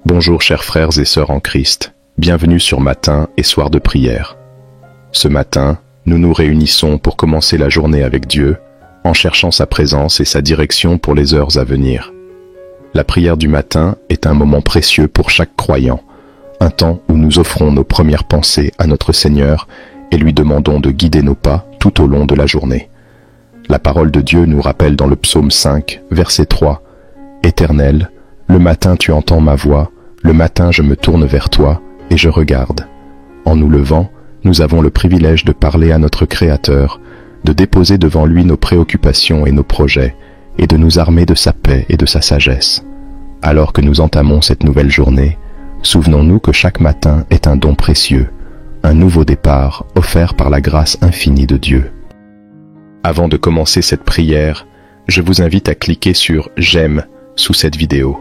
Bonjour chers frères et sœurs en Christ, bienvenue sur Matin et Soir de prière. Ce matin, nous nous réunissons pour commencer la journée avec Dieu, en cherchant sa présence et sa direction pour les heures à venir. La prière du matin est un moment précieux pour chaque croyant, un temps où nous offrons nos premières pensées à notre Seigneur et lui demandons de guider nos pas tout au long de la journée. La parole de Dieu nous rappelle dans le psaume 5, verset 3, « Éternel, le matin tu entends ma voix, le matin je me tourne vers toi et je regarde. » En nous levant, nous avons le privilège de parler à notre Créateur, de déposer devant lui nos préoccupations et nos projets, et de nous armer de sa paix et de sa sagesse. Alors que nous entamons cette nouvelle journée, souvenons-nous que chaque matin est un don précieux, un nouveau départ offert par la grâce infinie de Dieu. Avant de commencer cette prière, je vous invite à cliquer sur « J'aime » sous cette vidéo.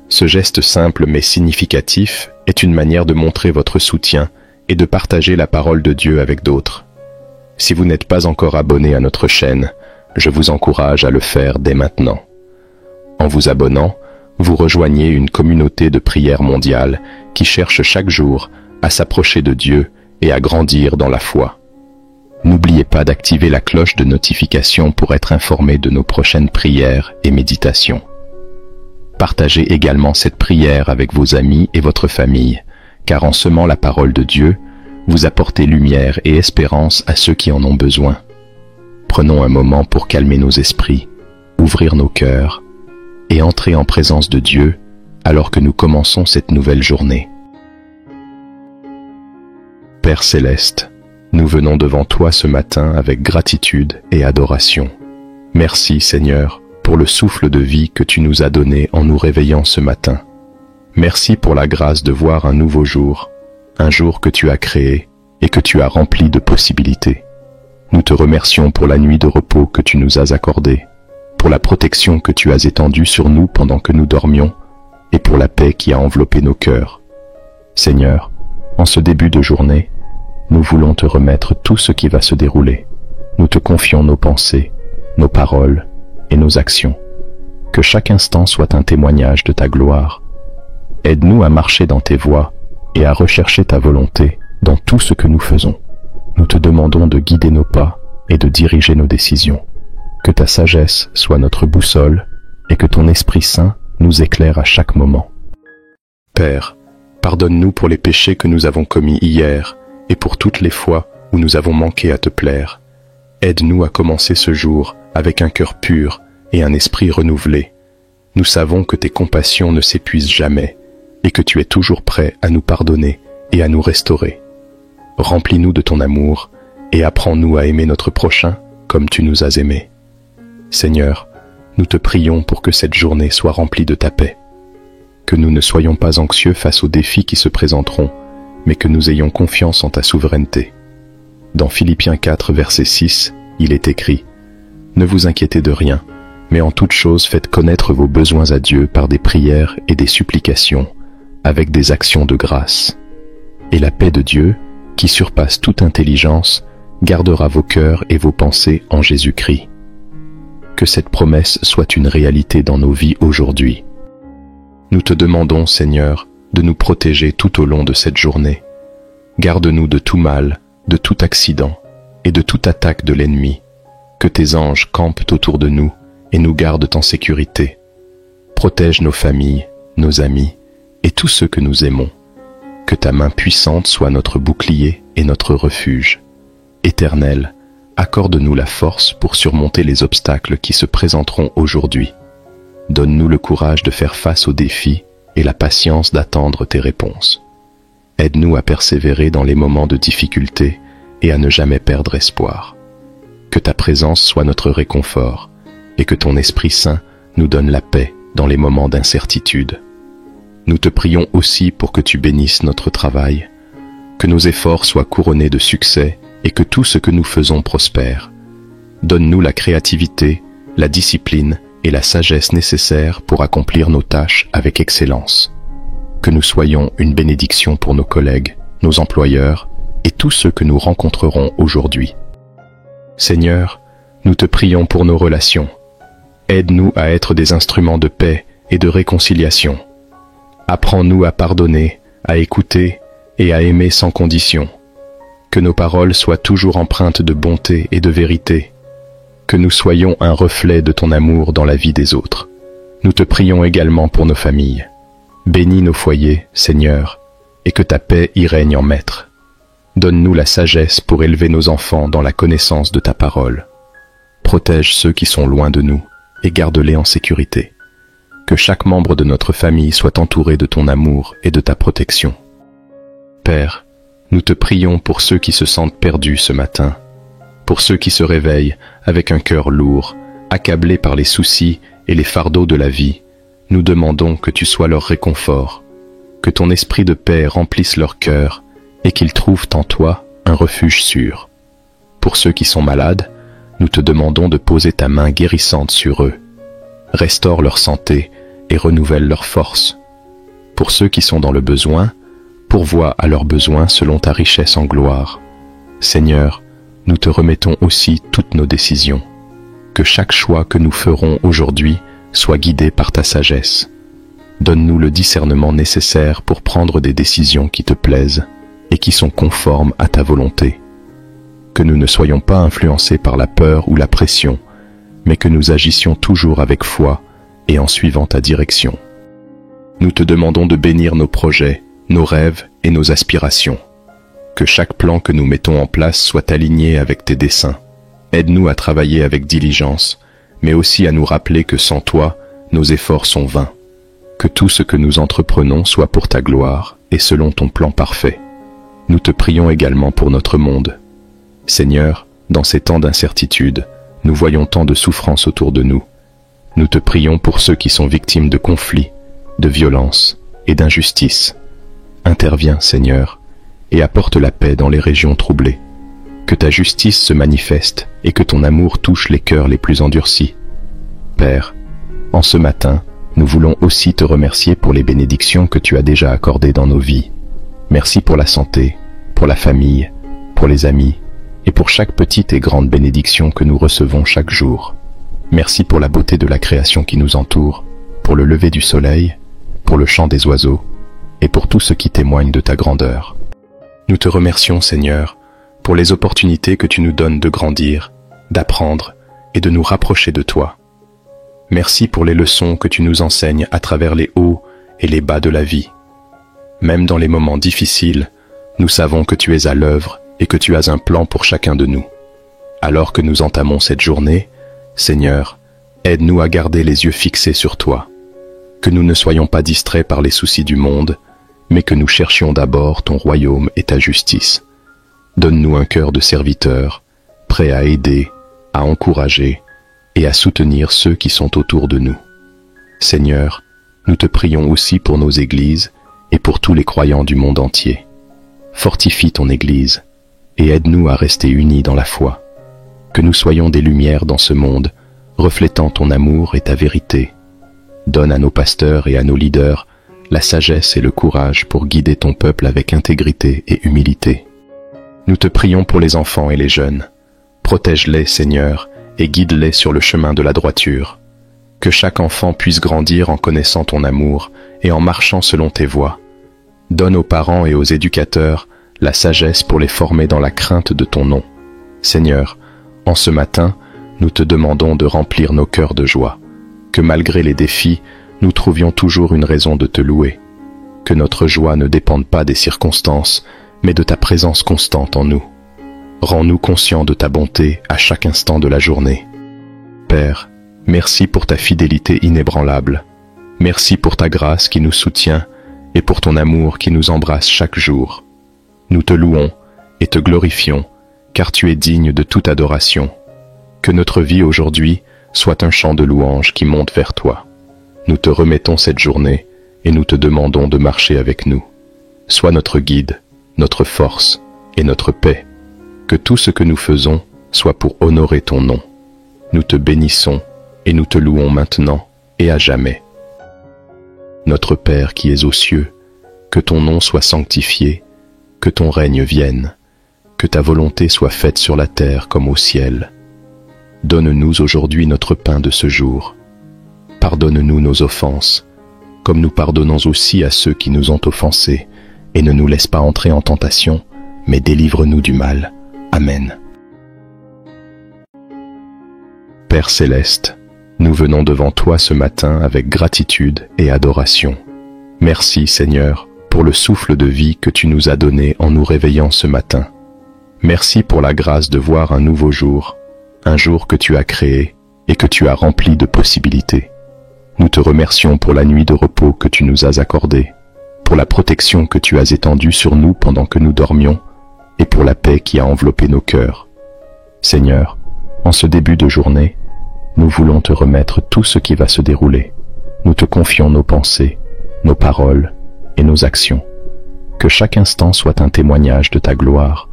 Ce geste simple mais significatif est une manière de montrer votre soutien et de partager la parole de Dieu avec d'autres. Si vous n'êtes pas encore abonné à notre chaîne, je vous encourage à le faire dès maintenant. En vous abonnant, vous rejoignez une communauté de prière mondiale qui cherche chaque jour à s'approcher de Dieu et à grandir dans la foi. N'oubliez pas d'activer la cloche de notification pour être informé de nos prochaines prières et méditations. Partagez également cette prière avec vos amis et votre famille, car en semant la parole de Dieu, vous apportez lumière et espérance à ceux qui en ont besoin. Prenons un moment pour calmer nos esprits, ouvrir nos cœurs et entrer en présence de Dieu alors que nous commençons cette nouvelle journée. Père céleste, nous venons devant toi ce matin avec gratitude et adoration. Merci Seigneur pour le souffle de vie que tu nous as donné en nous réveillant ce matin. Merci pour la grâce de voir un nouveau jour, un jour que tu as créé et que tu as rempli de possibilités. Nous te remercions pour la nuit de repos que tu nous as accordée, pour la protection que tu as étendue sur nous pendant que nous dormions, et pour la paix qui a enveloppé nos cœurs. Seigneur, en ce début de journée, nous voulons te remettre tout ce qui va se dérouler. Nous te confions nos pensées, nos paroles et nos actions. Que chaque instant soit un témoignage de ta gloire. Aide-nous à marcher dans tes voies et à rechercher ta volonté dans tout ce que nous faisons. Nous te demandons de guider nos pas et de diriger nos décisions. Que ta sagesse soit notre boussole et que ton Esprit Saint nous éclaire à chaque moment. Père, pardonne-nous pour les péchés que nous avons commis hier et pour toutes les fois où nous avons manqué à te plaire. Aide-nous à commencer ce jour avec un cœur pur et un esprit renouvelé. Nous savons que tes compassions ne s'épuisent jamais et que tu es toujours prêt à nous pardonner et à nous restaurer. Remplis-nous de ton amour et apprends-nous à aimer notre prochain comme tu nous as aimés. Seigneur, nous te prions pour que cette journée soit remplie de ta paix. Que nous ne soyons pas anxieux face aux défis qui se présenteront, mais que nous ayons confiance en ta souveraineté. Dans Philippiens 4, verset 6, il est écrit « Ne vous inquiétez de rien, mais en toute chose faites connaître vos besoins à Dieu par des prières et des supplications, avec des actions de grâce. Et la paix de Dieu, qui surpasse toute intelligence, gardera vos cœurs et vos pensées en Jésus-Christ. » Que cette promesse soit une réalité dans nos vies aujourd'hui. Nous te demandons, Seigneur, de nous protéger tout au long de cette journée. Garde-nous de tout mal, de tout accident et de toute attaque de l'ennemi. Que tes anges campent autour de nous et nous gardent en sécurité. Protège nos familles, nos amis et tous ceux que nous aimons. Que ta main puissante soit notre bouclier et notre refuge. Éternel, accorde-nous la force pour surmonter les obstacles qui se présenteront aujourd'hui. Donne-nous le courage de faire face aux défis et la patience d'attendre tes réponses. Aide-nous à persévérer dans les moments de difficulté et à ne jamais perdre espoir. Que ta présence soit notre réconfort et que ton Esprit Saint nous donne la paix dans les moments d'incertitude. Nous te prions aussi pour que tu bénisses notre travail, que nos efforts soient couronnés de succès et que tout ce que nous faisons prospère. Donne-nous la créativité, la discipline et la sagesse nécessaires pour accomplir nos tâches avec excellence. Que nous soyons une bénédiction pour nos collègues, nos employeurs et tous ceux que nous rencontrerons aujourd'hui. Seigneur, nous te prions pour nos relations. Aide-nous à être des instruments de paix et de réconciliation. Apprends-nous à pardonner, à écouter et à aimer sans condition. Que nos paroles soient toujours empreintes de bonté et de vérité. Que nous soyons un reflet de ton amour dans la vie des autres. Nous te prions également pour nos familles. Bénis nos foyers, Seigneur, et que ta paix y règne en maître. Donne-nous la sagesse pour élever nos enfants dans la connaissance de ta parole. Protège ceux qui sont loin de nous et garde-les en sécurité. Que chaque membre de notre famille soit entouré de ton amour et de ta protection. Père, nous te prions pour ceux qui se sentent perdus ce matin, pour ceux qui se réveillent avec un cœur lourd, accablés par les soucis et les fardeaux de la vie. Nous demandons que tu sois leur réconfort, que ton esprit de paix remplisse leur cœur et qu'ils trouvent en toi un refuge sûr. Pour ceux qui sont malades, nous te demandons de poser ta main guérissante sur eux. Restaure leur santé et renouvelle leur force. Pour ceux qui sont dans le besoin, pourvois à leurs besoins selon ta richesse en gloire. Seigneur, nous te remettons aussi toutes nos décisions. Que chaque choix que nous ferons aujourd'hui soit guidé par ta sagesse. Donne-nous le discernement nécessaire pour prendre des décisions qui te plaisent et qui sont conformes à ta volonté. Que nous ne soyons pas influencés par la peur ou la pression, mais que nous agissions toujours avec foi et en suivant ta direction. Nous te demandons de bénir nos projets, nos rêves et nos aspirations. Que chaque plan que nous mettons en place soit aligné avec tes desseins. Aide-nous à travailler avec diligence, mais aussi à nous rappeler que sans toi, nos efforts sont vains. Que tout ce que nous entreprenons soit pour ta gloire et selon ton plan parfait. Nous te prions également pour notre monde. Seigneur, dans ces temps d'incertitude, nous voyons tant de souffrances autour de nous. Nous te prions pour ceux qui sont victimes de conflits, de violences et d'injustices. Interviens, Seigneur, et apporte la paix dans les régions troublées. Que ta justice se manifeste et que ton amour touche les cœurs les plus endurcis. Père, en ce matin, nous voulons aussi te remercier pour les bénédictions que tu as déjà accordées dans nos vies. Merci pour la santé, pour la famille, pour les amis, et pour chaque petite et grande bénédiction que nous recevons chaque jour. Merci pour la beauté de la création qui nous entoure, pour le lever du soleil, pour le chant des oiseaux, et pour tout ce qui témoigne de ta grandeur. Nous te remercions, Seigneur, pour les opportunités que tu nous donnes de grandir, d'apprendre et de nous rapprocher de toi. Merci pour les leçons que tu nous enseignes à travers les hauts et les bas de la vie. Même dans les moments difficiles, nous savons que tu es à l'œuvre et que tu as un plan pour chacun de nous. Alors que nous entamons cette journée, Seigneur, aide-nous à garder les yeux fixés sur toi. Que nous ne soyons pas distraits par les soucis du monde, mais que nous cherchions d'abord ton royaume et ta justice. Donne-nous un cœur de serviteur, prêt à aider, à encourager et à soutenir ceux qui sont autour de nous. Seigneur, nous te prions aussi pour nos églises et pour tous les croyants du monde entier. Fortifie ton Église et aide-nous à rester unis dans la foi. Que nous soyons des lumières dans ce monde, reflétant ton amour et ta vérité. Donne à nos pasteurs et à nos leaders la sagesse et le courage pour guider ton peuple avec intégrité et humilité. Nous te prions pour les enfants et les jeunes. Protège-les, Seigneur, et guide-les sur le chemin de la droiture. Que chaque enfant puisse grandir en connaissant ton amour et en marchant selon tes voies. Donne aux parents et aux éducateurs la sagesse pour les former dans la crainte de ton nom. Seigneur, en ce matin, nous te demandons de remplir nos cœurs de joie. Que malgré les défis, nous trouvions toujours une raison de te louer. Que notre joie ne dépende pas des circonstances, mais de ta présence constante en nous. Rends-nous conscients de ta bonté à chaque instant de la journée. Père, merci pour ta fidélité inébranlable. Merci pour ta grâce qui nous soutient et pour ton amour qui nous embrasse chaque jour. Nous te louons et te glorifions, car tu es digne de toute adoration. Que notre vie aujourd'hui soit un chant de louange qui monte vers toi. Nous te remettons cette journée et nous te demandons de marcher avec nous. Sois notre guide, notre force et notre paix. Que tout ce que nous faisons soit pour honorer ton nom. Nous te bénissons et nous te louons maintenant et à jamais. Notre Père qui es aux cieux, que ton nom soit sanctifié, que ton règne vienne, que ta volonté soit faite sur la terre comme au ciel. Donne-nous aujourd'hui notre pain de ce jour. Pardonne-nous nos offenses, comme nous pardonnons aussi à ceux qui nous ont offensés, et ne nous laisse pas entrer en tentation, mais délivre-nous du mal. Amen. Père céleste, nous venons devant toi ce matin avec gratitude et adoration. Merci Seigneur pour le souffle de vie que tu nous as donné en nous réveillant ce matin. Merci pour la grâce de voir un nouveau jour, un jour que tu as créé et que tu as rempli de possibilités. Nous te remercions pour la nuit de repos que tu nous as accordée, pour la protection que tu as étendue sur nous pendant que nous dormions, et pour la paix qui a enveloppé nos cœurs. Seigneur, en ce début de journée, nous voulons te remettre tout ce qui va se dérouler. Nous te confions nos pensées, nos paroles et nos actions. Que chaque instant soit un témoignage de ta gloire.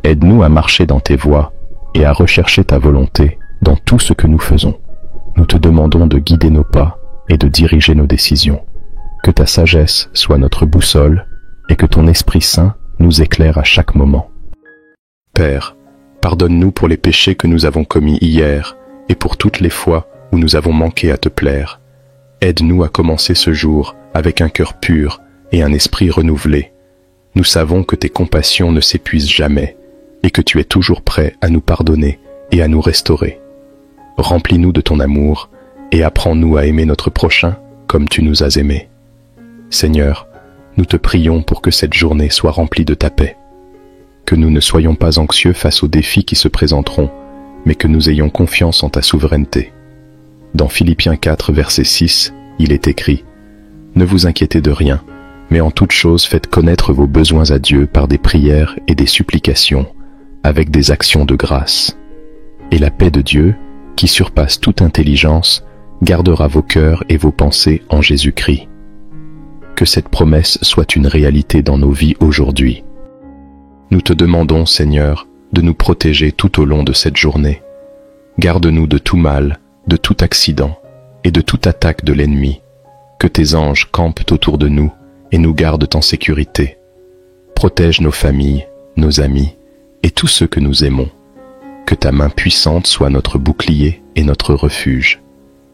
Aide-nous à marcher dans tes voies et à rechercher ta volonté dans tout ce que nous faisons. Nous te demandons de guider nos pas et de diriger nos décisions. Que ta sagesse soit notre boussole et que ton Esprit Saint nous éclaire à chaque moment. Père, pardonne-nous pour les péchés que nous avons commis hier et pour toutes les fois où nous avons manqué à te plaire. Aide-nous à commencer ce jour avec un cœur pur et un esprit renouvelé. Nous savons que tes compassions ne s'épuisent jamais et que tu es toujours prêt à nous pardonner et à nous restaurer. Remplis-nous de ton amour et apprends-nous à aimer notre prochain comme tu nous as aimés. Seigneur, nous te prions pour que cette journée soit remplie de ta paix. Que nous ne soyons pas anxieux face aux défis qui se présenteront, mais que nous ayons confiance en ta souveraineté. Dans Philippiens 4, verset 6, il est écrit « Ne vous inquiétez de rien, mais en toute chose faites connaître vos besoins à Dieu par des prières et des supplications, avec des actions de grâce. Et la paix de Dieu, qui surpasse toute intelligence, gardera vos cœurs et vos pensées en Jésus-Christ. » Que cette promesse soit une réalité dans nos vies aujourd'hui. Nous te demandons, Seigneur, de nous protéger tout au long de cette journée. Garde-nous de tout mal, de tout accident et de toute attaque de l'ennemi. Que tes anges campent autour de nous et nous gardent en sécurité. Protège nos familles, nos amis et tous ceux que nous aimons. Que ta main puissante soit notre bouclier et notre refuge.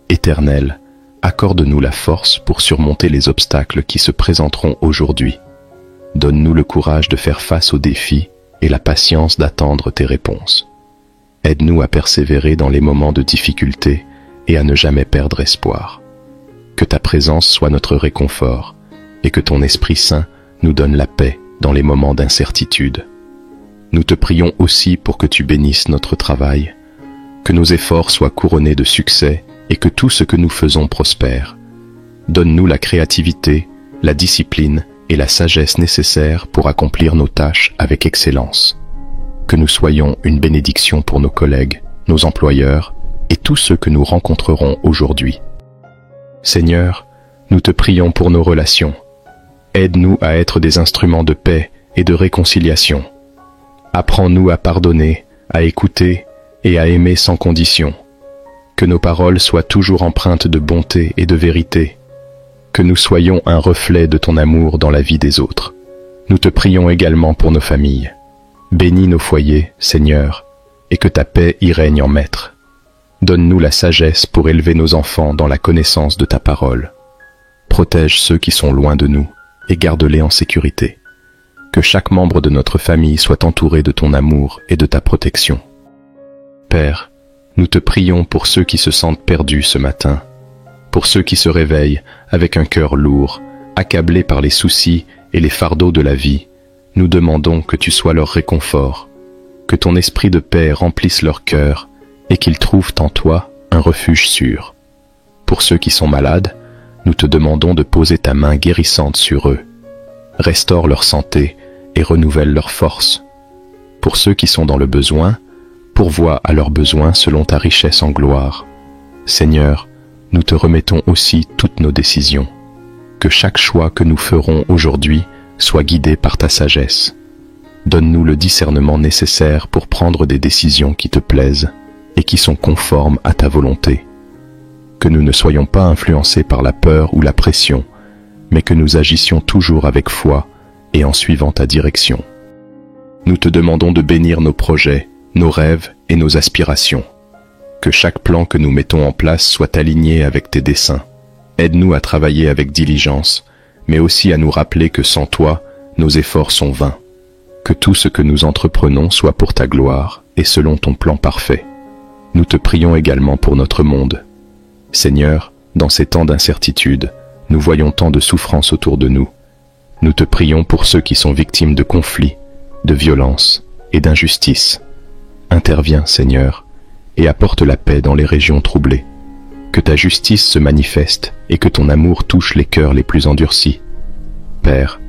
Éternel, accorde-nous la force pour surmonter les obstacles qui se présenteront aujourd'hui. Donne-nous le courage de faire face aux défis et la patience d'attendre tes réponses. Aide-nous à persévérer dans les moments de difficulté et à ne jamais perdre espoir. Que ta présence soit notre réconfort et que ton Esprit Saint nous donne la paix dans les moments d'incertitude. Nous te prions aussi pour que tu bénisses notre travail, que nos efforts soient couronnés de succès et que tout ce que nous faisons prospère. Donne-nous la créativité, la discipline et la sagesse nécessaires pour accomplir nos tâches avec excellence. Que nous soyons une bénédiction pour nos collègues, nos employeurs et tous ceux que nous rencontrerons aujourd'hui. Seigneur, nous te prions pour nos relations. Aide-nous à être des instruments de paix et de réconciliation. Apprends-nous à pardonner, à écouter et à aimer sans condition. Que nos paroles soient toujours empreintes de bonté et de vérité. Que nous soyons un reflet de ton amour dans la vie des autres. Nous te prions également pour nos familles. Bénis nos foyers, Seigneur, et que ta paix y règne en maître. Donne-nous la sagesse pour élever nos enfants dans la connaissance de ta parole. Protège ceux qui sont loin de nous et garde-les en sécurité. Que chaque membre de notre famille soit entouré de ton amour et de ta protection. Père, nous te prions pour ceux qui se sentent perdus ce matin, pour ceux qui se réveillent avec un cœur lourd, accablés par les soucis et les fardeaux de la vie. Nous demandons que tu sois leur réconfort, que ton esprit de paix remplisse leur cœur et qu'ils trouvent en toi un refuge sûr. Pour ceux qui sont malades, nous te demandons de poser ta main guérissante sur eux. Restaure leur santé et renouvelle leur force. Pour ceux qui sont dans le besoin, pourvois à leurs besoins selon ta richesse en gloire. Seigneur, nous te remettons aussi toutes nos décisions. Que chaque choix que nous ferons aujourd'hui soit guidé par ta sagesse. Donne-nous le discernement nécessaire pour prendre des décisions qui te plaisent et qui sont conformes à ta volonté. Que nous ne soyons pas influencés par la peur ou la pression, mais que nous agissions toujours avec foi et en suivant ta direction. Nous te demandons de bénir nos projets, nos rêves et nos aspirations. Que chaque plan que nous mettons en place soit aligné avec tes desseins. Aide-nous à travailler avec diligence, mais aussi à nous rappeler que sans toi, nos efforts sont vains. Que tout ce que nous entreprenons soit pour ta gloire et selon ton plan parfait. Nous te prions également pour notre monde. Seigneur, dans ces temps d'incertitude, nous voyons tant de souffrances autour de nous. Nous te prions pour ceux qui sont victimes de conflits, de violences et d'injustices. Interviens, Seigneur, et apporte la paix dans les régions troublées. Que ta justice se manifeste et que ton amour touche les cœurs les plus endurcis. Père,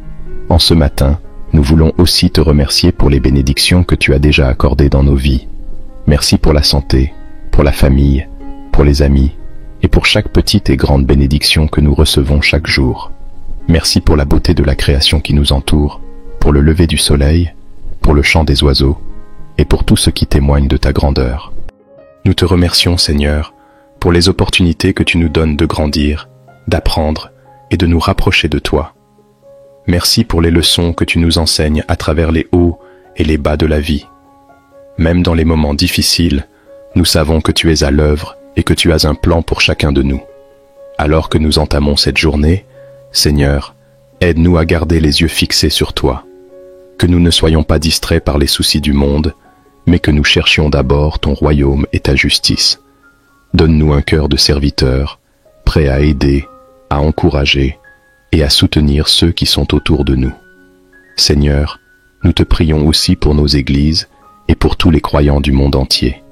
en ce matin, nous voulons aussi te remercier pour les bénédictions que tu as déjà accordées dans nos vies. Merci pour la santé, pour la famille, pour les amis, et pour chaque petite et grande bénédiction que nous recevons chaque jour. Merci pour la beauté de la création qui nous entoure, pour le lever du soleil, pour le chant des oiseaux, et pour tout ce qui témoigne de ta grandeur. Nous te remercions, Seigneur, pour les opportunités que tu nous donnes de grandir, d'apprendre et de nous rapprocher de toi. Merci pour les leçons que tu nous enseignes à travers les hauts et les bas de la vie. Même dans les moments difficiles, nous savons que tu es à l'œuvre et que tu as un plan pour chacun de nous. Alors que nous entamons cette journée, Seigneur, aide-nous à garder les yeux fixés sur toi. Que nous ne soyons pas distraits par les soucis du monde, mais que nous cherchions d'abord ton royaume et ta justice. Donne-nous un cœur de serviteur, prêt à aider, à encourager et à soutenir ceux qui sont autour de nous. Seigneur, nous te prions aussi pour nos églises et pour tous les croyants du monde entier.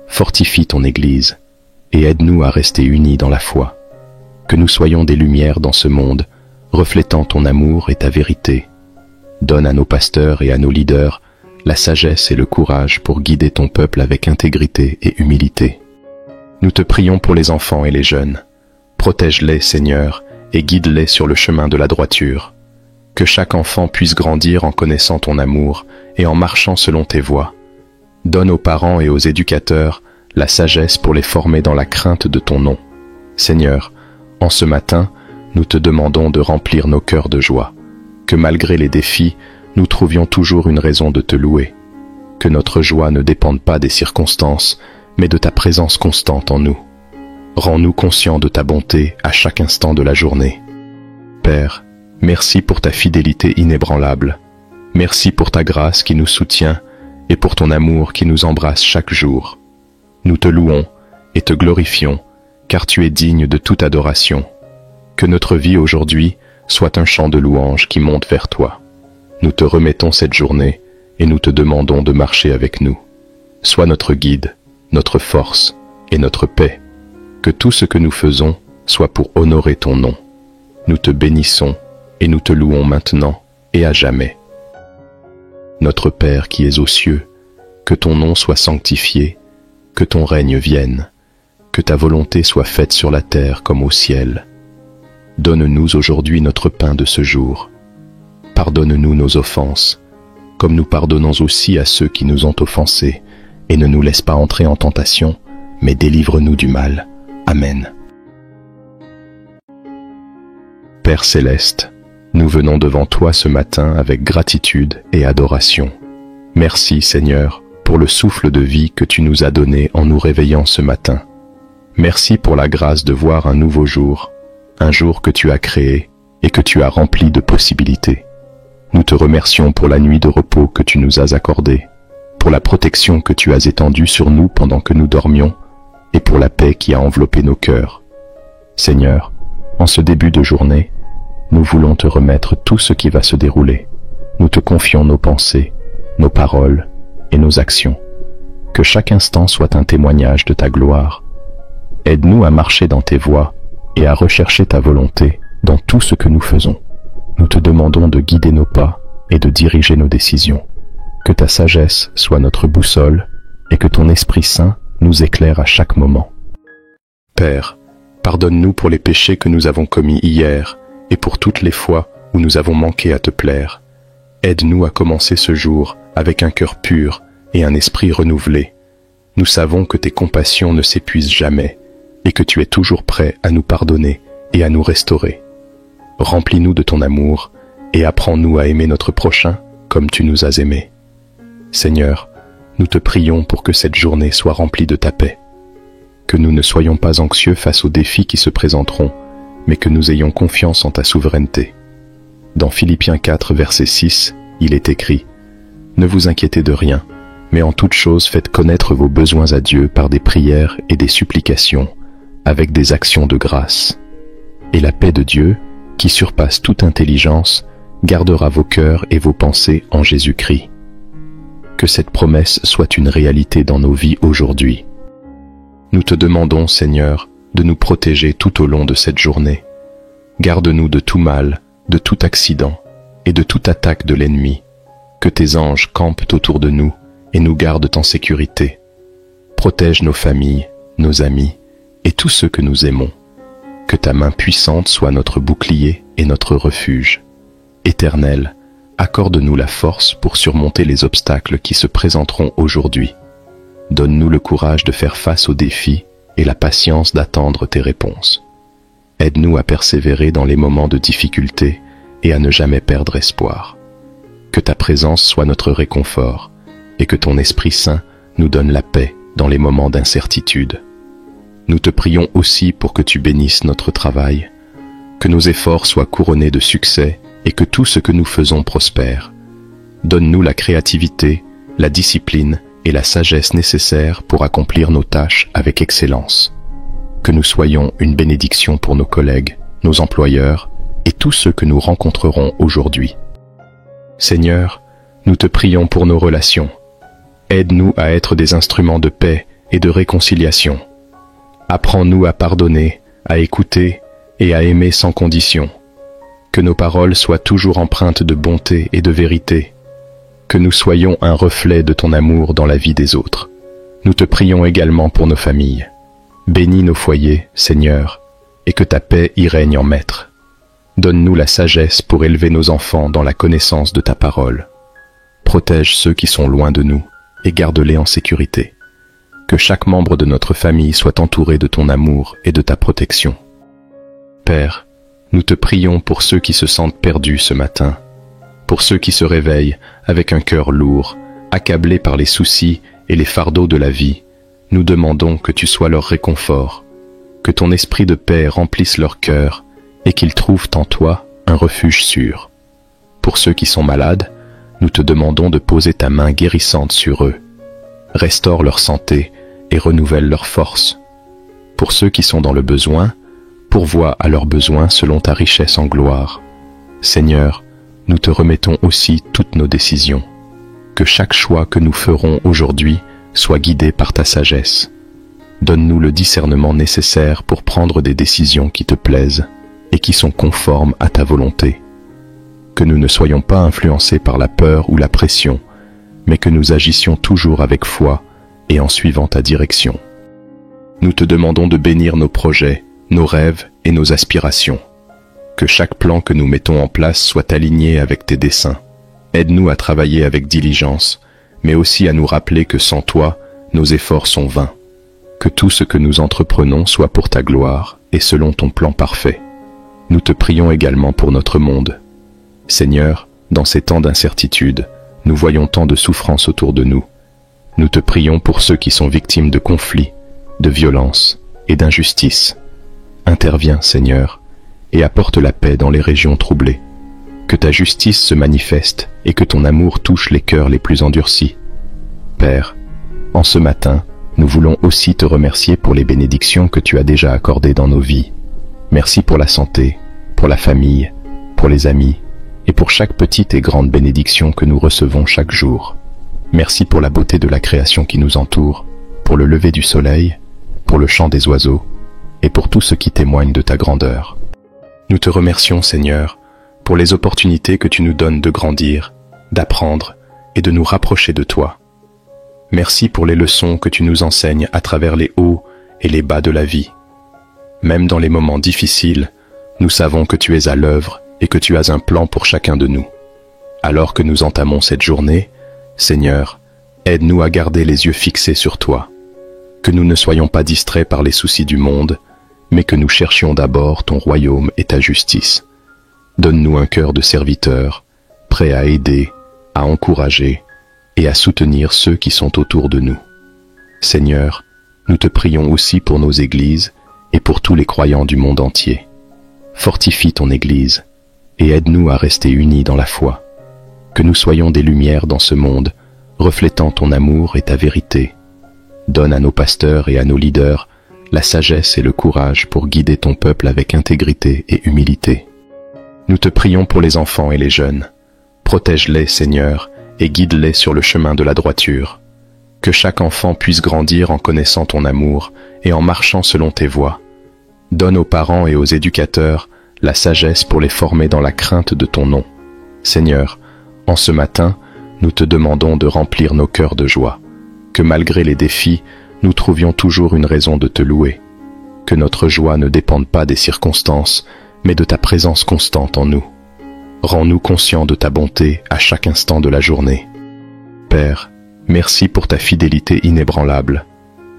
Fortifie ton Église et aide-nous à rester unis dans la foi. Que nous soyons des lumières dans ce monde, reflétant ton amour et ta vérité. Donne à nos pasteurs et à nos leaders la sagesse et le courage pour guider ton peuple avec intégrité et humilité. Nous te prions pour les enfants et les jeunes. Protège-les, Seigneur, et guide-les sur le chemin de la droiture. Que chaque enfant puisse grandir en connaissant ton amour et en marchant selon tes voies. Donne aux parents et aux éducateurs la sagesse pour les former dans la crainte de ton nom. Seigneur, en ce matin, nous te demandons de remplir nos cœurs de joie. Que malgré les défis, nous trouvions toujours une raison de te louer. Que notre joie ne dépende pas des circonstances, mais de ta présence constante en nous. Rends-nous conscients de ta bonté à chaque instant de la journée. Père, merci pour ta fidélité inébranlable. Merci pour ta grâce qui nous soutient et pour ton amour qui nous embrasse chaque jour. Nous te louons et te glorifions, car tu es digne de toute adoration. Que notre vie aujourd'hui soit un chant de louange qui monte vers toi. Nous te remettons cette journée et nous te demandons de marcher avec nous. Sois notre guide, notre force et notre paix. Que tout ce que nous faisons soit pour honorer ton nom. Nous te bénissons et nous te louons maintenant et à jamais. Notre Père qui es aux cieux, que ton nom soit sanctifié, que ton règne vienne, que ta volonté soit faite sur la terre comme au ciel. Donne-nous aujourd'hui notre pain de ce jour. Pardonne-nous nos offenses, comme nous pardonnons aussi à ceux qui nous ont offensés, et ne nous laisse pas entrer en tentation, mais délivre-nous du mal. Amen. Père céleste, nous venons devant toi ce matin avec gratitude et adoration. Merci Seigneur pour le souffle de vie que tu nous as donné en nous réveillant ce matin. Merci pour la grâce de voir un nouveau jour, un jour que tu as créé et que tu as rempli de possibilités. Nous te remercions pour la nuit de repos que tu nous as accordée, pour la protection que tu as étendue sur nous pendant que nous dormions, et pour la paix qui a enveloppé nos cœurs. Seigneur, en ce début de journée, nous voulons te remettre tout ce qui va se dérouler. Nous te confions nos pensées, nos paroles et nos actions. Que chaque instant soit un témoignage de ta gloire. Aide-nous à marcher dans tes voies et à rechercher ta volonté dans tout ce que nous faisons. Nous te demandons de guider nos pas et de diriger nos décisions. Que ta sagesse soit notre boussole et que ton Esprit Saint nous éclaire à chaque moment. Père, pardonne-nous pour les péchés que nous avons commis hier et pour toutes les fois où nous avons manqué à te plaire. Aide-nous à commencer ce jour avec un cœur pur et un esprit renouvelé. Nous savons que tes compassions ne s'épuisent jamais et que tu es toujours prêt à nous pardonner et à nous restaurer. Remplis-nous de ton amour et apprends-nous à aimer notre prochain comme tu nous as aimés. Seigneur, nous te prions pour que cette journée soit remplie de ta paix. Que nous ne soyons pas anxieux face aux défis qui se présenteront, mais que nous ayons confiance en ta souveraineté. Dans Philippiens 4, verset 6, il est écrit « Ne vous inquiétez de rien, mais en toute chose faites connaître vos besoins à Dieu par des prières et des supplications, avec des actions de grâce. Et la paix de Dieu, qui surpasse toute intelligence, gardera vos cœurs et vos pensées en Jésus-Christ. » Que cette promesse soit une réalité dans nos vies aujourd'hui. Nous te demandons, Seigneur, de nous protéger tout au long de cette journée. Garde-nous de tout mal, de tout accident et de toute attaque de l'ennemi. Que tes anges campent autour de nous et nous gardent en sécurité. Protège nos familles, nos amis et tous ceux que nous aimons. Que ta main puissante soit notre bouclier et notre refuge. Éternel, accorde-nous la force pour surmonter les obstacles qui se présenteront aujourd'hui. Donne-nous le courage de faire face aux défis et la patience d'attendre tes réponses. Aide-nous à persévérer dans les moments de difficulté et à ne jamais perdre espoir. Que ta présence soit notre réconfort et que ton Esprit Saint nous donne la paix dans les moments d'incertitude. Nous te prions aussi pour que tu bénisses notre travail, que nos efforts soient couronnés de succès et que tout ce que nous faisons prospère. Donne-nous la créativité, la discipline et la sagesse nécessaires pour accomplir nos tâches avec excellence. Que nous soyons une bénédiction pour nos collègues, nos employeurs et tous ceux que nous rencontrerons aujourd'hui. Seigneur, nous te prions pour nos relations. Aide-nous à être des instruments de paix et de réconciliation. Apprends-nous à pardonner, à écouter et à aimer sans condition. Que nos paroles soient toujours empreintes de bonté et de vérité. Que nous soyons un reflet de ton amour dans la vie des autres. Nous te prions également pour nos familles. Bénis nos foyers, Seigneur, et que ta paix y règne en maître. Donne-nous la sagesse pour élever nos enfants dans la connaissance de ta parole. Protège ceux qui sont loin de nous et garde-les en sécurité. Que chaque membre de notre famille soit entouré de ton amour et de ta protection. Père, nous te prions pour ceux qui se sentent perdus ce matin, pour ceux qui se réveillent avec un cœur lourd, accablés par les soucis et les fardeaux de la vie. Nous demandons que tu sois leur réconfort, que ton esprit de paix remplisse leur cœur et qu'ils trouvent en toi un refuge sûr. Pour ceux qui sont malades, nous te demandons de poser ta main guérissante sur eux. Restaure leur santé et renouvelle leur force. Pour ceux qui sont dans le besoin, pourvois à leurs besoins selon ta richesse en gloire. Seigneur, nous te remettons aussi toutes nos décisions. Que chaque choix que nous ferons aujourd'hui soit guidé par ta sagesse. Donne-nous le discernement nécessaire pour prendre des décisions qui te plaisent et qui sont conformes à ta volonté. Que nous ne soyons pas influencés par la peur ou la pression, mais que nous agissions toujours avec foi et en suivant ta direction. Nous te demandons de bénir nos projets, nos rêves et nos aspirations. Que chaque plan que nous mettons en place soit aligné avec tes desseins. Aide-nous à travailler avec diligence, mais aussi à nous rappeler que sans toi, nos efforts sont vains. Que tout ce que nous entreprenons soit pour ta gloire et selon ton plan parfait. Nous te prions également pour notre monde. Seigneur, dans ces temps d'incertitude, nous voyons tant de souffrances autour de nous. Nous te prions pour ceux qui sont victimes de conflits, de violences et d'injustices. Interviens, Seigneur, et apporte la paix dans les régions troublées. Que ta justice se manifeste et que ton amour touche les cœurs les plus endurcis. Père, en ce matin, nous voulons aussi te remercier pour les bénédictions que tu as déjà accordées dans nos vies. Merci pour la santé, pour la famille, pour les amis et pour chaque petite et grande bénédiction que nous recevons chaque jour. Merci pour la beauté de la création qui nous entoure, pour le lever du soleil, pour le chant des oiseaux et pour tout ce qui témoigne de ta grandeur. Nous te remercions, Seigneur, pour les opportunités que tu nous donnes de grandir, d'apprendre et de nous rapprocher de toi. Merci pour les leçons que tu nous enseignes à travers les hauts et les bas de la vie. Même dans les moments difficiles, nous savons que tu es à l'œuvre et que tu as un plan pour chacun de nous. Alors que nous entamons cette journée, Seigneur, aide-nous à garder les yeux fixés sur toi. Que nous ne soyons pas distraits par les soucis du monde, mais que nous cherchions d'abord ton royaume et ta justice. Donne-nous un cœur de serviteur, prêt à aider, à encourager et à soutenir ceux qui sont autour de nous. Seigneur, nous te prions aussi pour nos églises et pour tous les croyants du monde entier. fortifie ton Église et aide-nous à rester unis dans la foi. Que nous soyons des lumières dans ce monde, reflétant ton amour et ta vérité. Donne à nos pasteurs et à nos leaders la sagesse et le courage pour guider ton peuple avec intégrité et humilité. Nous te prions pour les enfants et les jeunes. Protège-les, Seigneur, et guide-les sur le chemin de la droiture. Que chaque enfant puisse grandir en connaissant ton amour et en marchant selon tes voies. Donne aux parents et aux éducateurs la sagesse pour les former dans la crainte de ton nom. Seigneur, en ce matin, nous te demandons de remplir nos cœurs de joie. Que malgré les défis, nous trouvions toujours une raison de te louer. Que notre joie ne dépende pas des circonstances, mais de ta présence constante en nous. Rends-nous conscients de ta bonté à chaque instant de la journée. Père, merci pour ta fidélité inébranlable.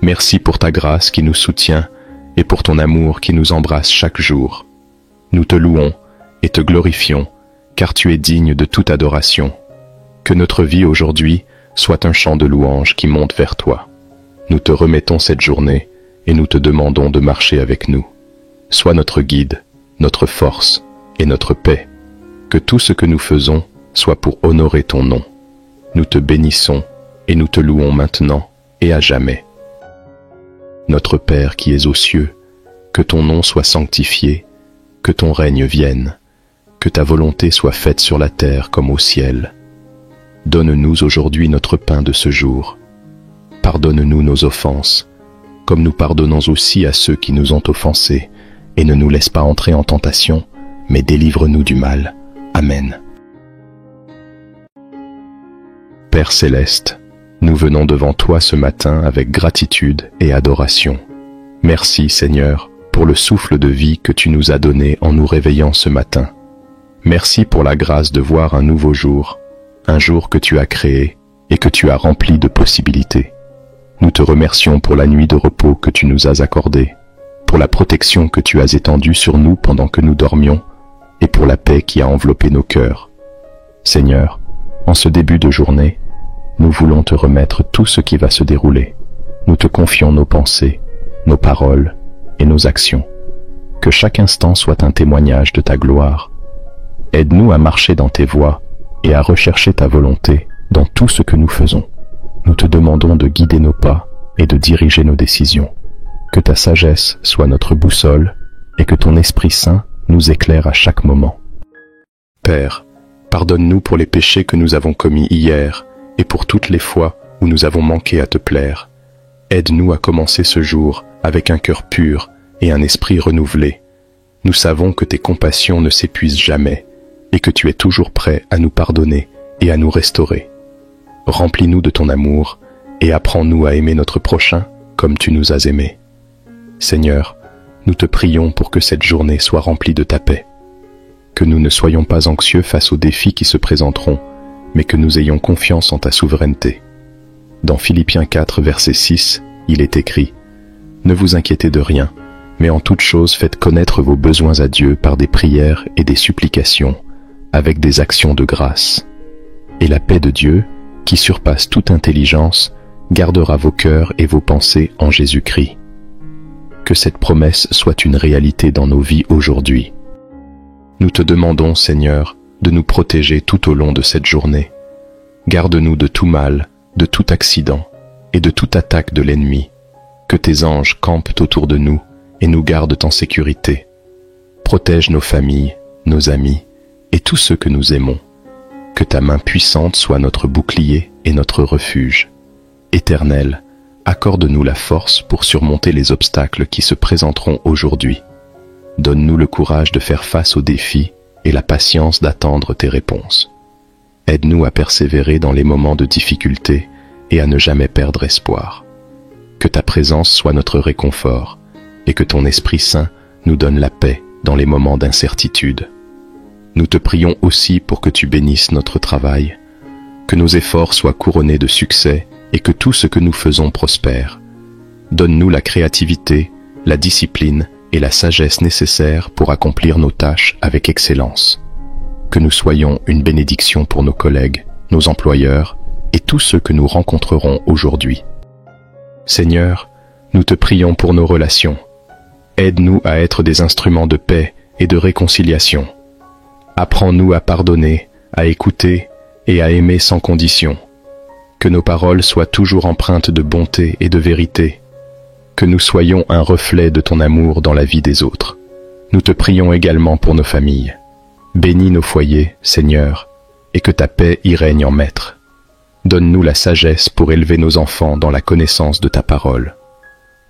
Merci pour ta grâce qui nous soutient et pour ton amour qui nous embrasse chaque jour. Nous te louons et te glorifions, car tu es digne de toute adoration. Que notre vie aujourd'hui soit un chant de louange qui monte vers toi. Nous te remettons cette journée et nous te demandons de marcher avec nous. Sois notre guide, notre force et notre paix. Que tout ce que nous faisons soit pour honorer ton nom. Nous te bénissons et nous te louons maintenant et à jamais. Notre Père qui es aux cieux, que ton nom soit sanctifié, que ton règne vienne, que ta volonté soit faite sur la terre comme au ciel. Donne-nous aujourd'hui notre pain de ce jour. Pardonne-nous nos offenses, comme nous pardonnons aussi à ceux qui nous ont offensés, et ne nous laisse pas entrer en tentation, mais délivre-nous du mal. Amen. Père céleste, nous venons devant toi ce matin avec gratitude et adoration. Merci Seigneur pour le souffle de vie que tu nous as donné en nous réveillant ce matin. Merci pour la grâce de voir un nouveau jour, un jour que tu as créé et que tu as rempli de possibilités. Nous te remercions pour la nuit de repos que tu nous as accordée, pour la protection que tu as étendue sur nous pendant que nous dormions, et pour la paix qui a enveloppé nos cœurs. Seigneur, en ce début de journée, nous voulons te remettre tout ce qui va se dérouler. Nous te confions nos pensées, nos paroles et nos actions. Que chaque instant soit un témoignage de ta gloire. Aide-nous à marcher dans tes voies et à rechercher ta volonté dans tout ce que nous faisons. Nous te demandons de guider nos pas et de diriger nos décisions. Que ta sagesse soit notre boussole et que ton Esprit Saint nous éclaire à chaque moment. Père, pardonne-nous pour les péchés que nous avons commis hier et pour toutes les fois où nous avons manqué à te plaire. Aide-nous à commencer ce jour avec un cœur pur et un esprit renouvelé. Nous savons que tes compassions ne s'épuisent jamais et que tu es toujours prêt à nous pardonner et à nous restaurer. Remplis-nous de ton amour et apprends-nous à aimer notre prochain comme tu nous as aimés. Seigneur, nous te prions pour que cette journée soit remplie de ta paix. Que nous ne soyons pas anxieux face aux défis qui se présenteront, mais que nous ayons confiance en ta souveraineté. Dans Philippiens 4, verset 6, il est écrit « Ne vous inquiétez de rien, mais en toute chose faites connaître vos besoins à Dieu par des prières et des supplications, avec des actions de grâce. Et la paix de Dieu, qui surpasse toute intelligence, gardera vos cœurs et vos pensées en Jésus-Christ. » Que cette promesse soit une réalité dans nos vies aujourd'hui. Nous te demandons, Seigneur, de nous protéger tout au long de cette journée. Garde-nous de tout mal, de tout accident et de toute attaque de l'ennemi. Que tes anges campent autour de nous et nous gardent en sécurité. Protège nos familles, nos amis et tous ceux que nous aimons. Que ta main puissante soit notre bouclier et notre refuge. Éternel, accorde-nous la force pour surmonter les obstacles qui se présenteront aujourd'hui. Donne-nous le courage de faire face aux défis et la patience d'attendre tes réponses. Aide-nous à persévérer dans les moments de difficulté et à ne jamais perdre espoir. Que ta présence soit notre réconfort et que ton Esprit Saint nous donne la paix dans les moments d'incertitude. Nous te prions aussi pour que tu bénisses notre travail, que nos efforts soient couronnés de succès et que tout ce que nous faisons prospère. Donne-nous la créativité, la discipline et la sagesse nécessaires pour accomplir nos tâches avec excellence. Que nous soyons une bénédiction pour nos collègues, nos employeurs et tous ceux que nous rencontrerons aujourd'hui. Seigneur, nous te prions pour nos relations. Aide-nous à être des instruments de paix et de réconciliation. Apprends-nous à pardonner, à écouter et à aimer sans condition. Que nos paroles soient toujours empreintes de bonté et de vérité. Que nous soyons un reflet de ton amour dans la vie des autres. Nous te prions également pour nos familles. Bénis nos foyers, Seigneur, et que ta paix y règne en maître. Donne-nous la sagesse pour élever nos enfants dans la connaissance de ta parole.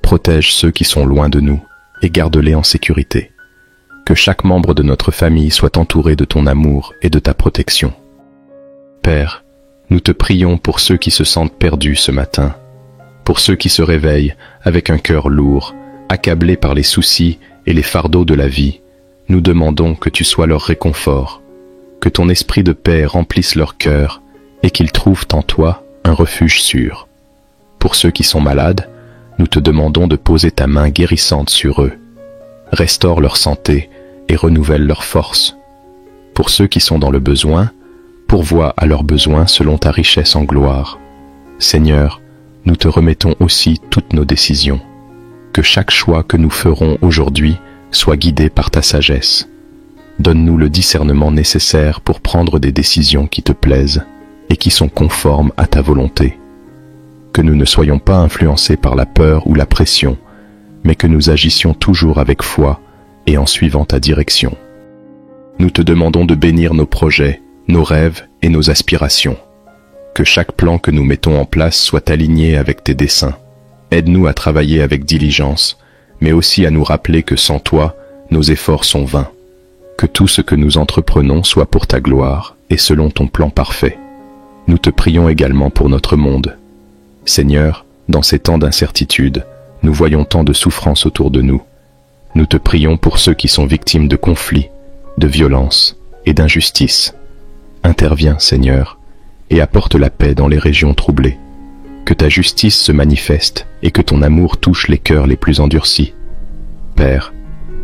Protège ceux qui sont loin de nous et garde-les en sécurité. Que chaque membre de notre famille soit entouré de ton amour et de ta protection. Père, nous te prions pour ceux qui se sentent perdus ce matin, pour ceux qui se réveillent avec un cœur lourd, accablés par les soucis et les fardeaux de la vie. Nous demandons que tu sois leur réconfort, que ton esprit de paix remplisse leur cœur et qu'ils trouvent en toi un refuge sûr. Pour ceux qui sont malades, nous te demandons de poser ta main guérissante sur eux. Restaure leur santé et renouvelle leur force. Pour ceux qui sont dans le besoin, pourvois à leurs besoins selon ta richesse en gloire. Seigneur, nous te remettons aussi toutes nos décisions. Que chaque choix que nous ferons aujourd'hui soit guidé par ta sagesse. Donne-nous le discernement nécessaire pour prendre des décisions qui te plaisent et qui sont conformes à ta volonté. Que nous ne soyons pas influencés par la peur ou la pression, mais que nous agissions toujours avec foi et en suivant ta direction. Nous te demandons de bénir nos projets, nos rêves et nos aspirations. Que chaque plan que nous mettons en place soit aligné avec tes desseins. Aide-nous à travailler avec diligence, mais aussi à nous rappeler que sans toi, nos efforts sont vains. Que tout ce que nous entreprenons soit pour ta gloire et selon ton plan parfait. Nous te prions également pour notre monde. Seigneur, dans ces temps d'incertitude, nous voyons tant de souffrances autour de nous. Nous te prions pour ceux qui sont victimes de conflits, de violences et d'injustices. Interviens, Seigneur, et apporte la paix dans les régions troublées. Que ta justice se manifeste et que ton amour touche les cœurs les plus endurcis. Père,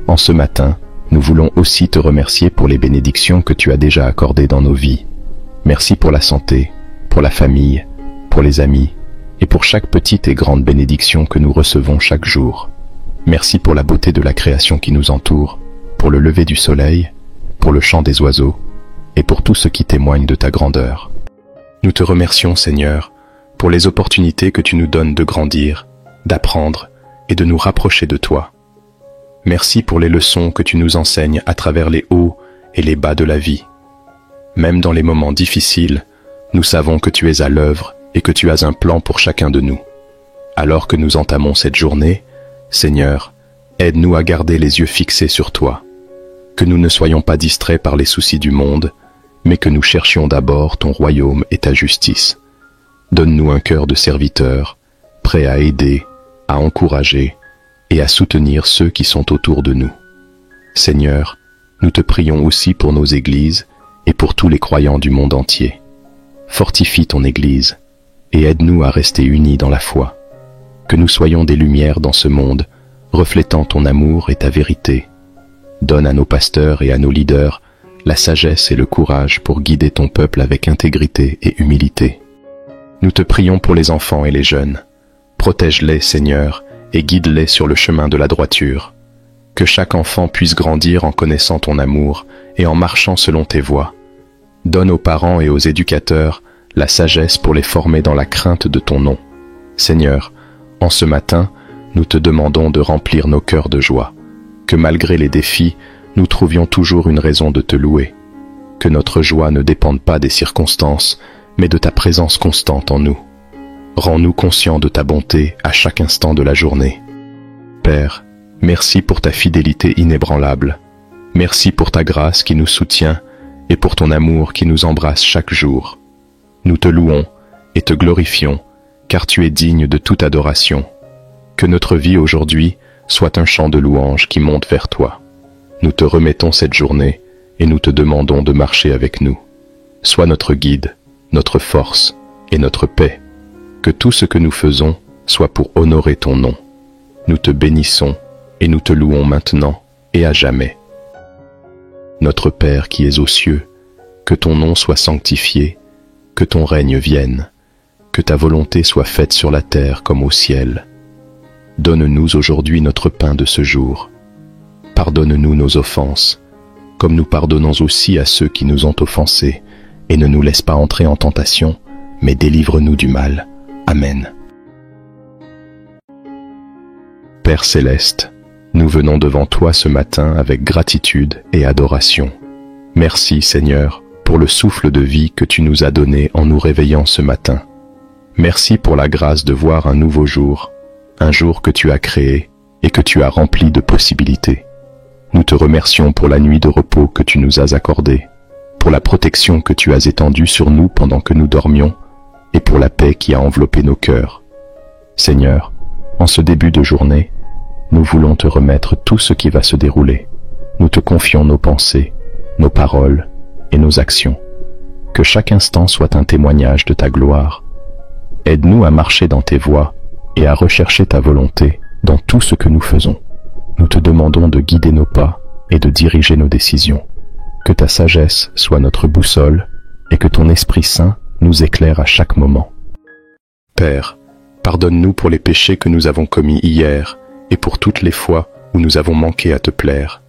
en ce matin, nous voulons aussi te remercier pour les bénédictions que tu as déjà accordées dans nos vies. Merci pour la santé, pour la famille, pour les amis, et pour chaque petite et grande bénédiction que nous recevons chaque jour. Merci pour la beauté de la création qui nous entoure, pour le lever du soleil, pour le chant des oiseaux, et pour tout ce qui témoigne de ta grandeur. Nous te remercions, Seigneur, pour les opportunités que tu nous donnes de grandir, d'apprendre et de nous rapprocher de toi. Merci pour les leçons que tu nous enseignes à travers les hauts et les bas de la vie. Même dans les moments difficiles, nous savons que tu es à l'œuvre et que tu as un plan pour chacun de nous. Alors que nous entamons cette journée, Seigneur, aide-nous à garder les yeux fixés sur toi. Que nous ne soyons pas distraits par les soucis du monde, mais que nous cherchions d'abord ton royaume et ta justice. Donne-nous un cœur de serviteur, prêt à aider, à encourager et à soutenir ceux qui sont autour de nous. Seigneur, nous te prions aussi pour nos églises et pour tous les croyants du monde entier. Fortifie ton Église et aide-nous à rester unis dans la foi. Que nous soyons des lumières dans ce monde, reflétant ton amour et ta vérité. Donne à nos pasteurs et à nos leaders la sagesse et le courage pour guider ton peuple avec intégrité et humilité. Nous te prions pour les enfants et les jeunes. Protège-les, Seigneur, et guide-les sur le chemin de la droiture. Que chaque enfant puisse grandir en connaissant ton amour et en marchant selon tes voies. Donne aux parents et aux éducateurs la sagesse pour les former dans la crainte de ton nom. Seigneur, en ce matin, nous te demandons de remplir nos cœurs de joie. Que malgré les défis, nous trouvions toujours une raison de te louer. Que notre joie ne dépende pas des circonstances, mais de ta présence constante en nous. Rends-nous conscients de ta bonté à chaque instant de la journée. Père, merci pour ta fidélité inébranlable. Merci pour ta grâce qui nous soutient et pour ton amour qui nous embrasse chaque jour. Nous te louons et te glorifions, car tu es digne de toute adoration. Que notre vie aujourd'hui soit un chant de louange qui monte vers toi. Nous te remettons cette journée et nous te demandons de marcher avec nous. Sois notre guide, notre force et notre paix. Que tout ce que nous faisons soit pour honorer ton nom. Nous te bénissons et nous te louons maintenant et à jamais. Notre Père qui es aux cieux, que ton nom soit sanctifié, que ton règne vienne, que ta volonté soit faite sur la terre comme au ciel. Donne-nous aujourd'hui notre pain de ce jour. pardonne-nous nos offenses, comme nous pardonnons aussi à ceux qui nous ont offensés, et ne nous laisse pas entrer en tentation, mais délivre-nous du mal. Amen. Père céleste, nous venons devant toi ce matin avec gratitude et adoration. Merci Seigneur pour le souffle de vie que tu nous as donné en nous réveillant ce matin. Merci pour la grâce de voir un nouveau jour, un jour que tu as créé et que tu as rempli de possibilités. Nous te remercions pour la nuit de repos que tu nous as accordée, pour la protection que tu as étendue sur nous pendant que nous dormions, et pour la paix qui a enveloppé nos cœurs. Seigneur, en ce début de journée, nous voulons te remettre tout ce qui va se dérouler. Nous te confions nos pensées, nos paroles et nos actions. Que chaque instant soit un témoignage de ta gloire. Aide-nous à marcher dans tes voies et à rechercher ta volonté dans tout ce que nous faisons. Nous te demandons de guider nos pas et de diriger nos décisions. Que ta sagesse soit notre boussole et que ton Esprit Saint nous éclaire à chaque moment. Père, pardonne-nous pour les péchés que nous avons commis hier et pour toutes les fois où nous avons manqué à te plaire.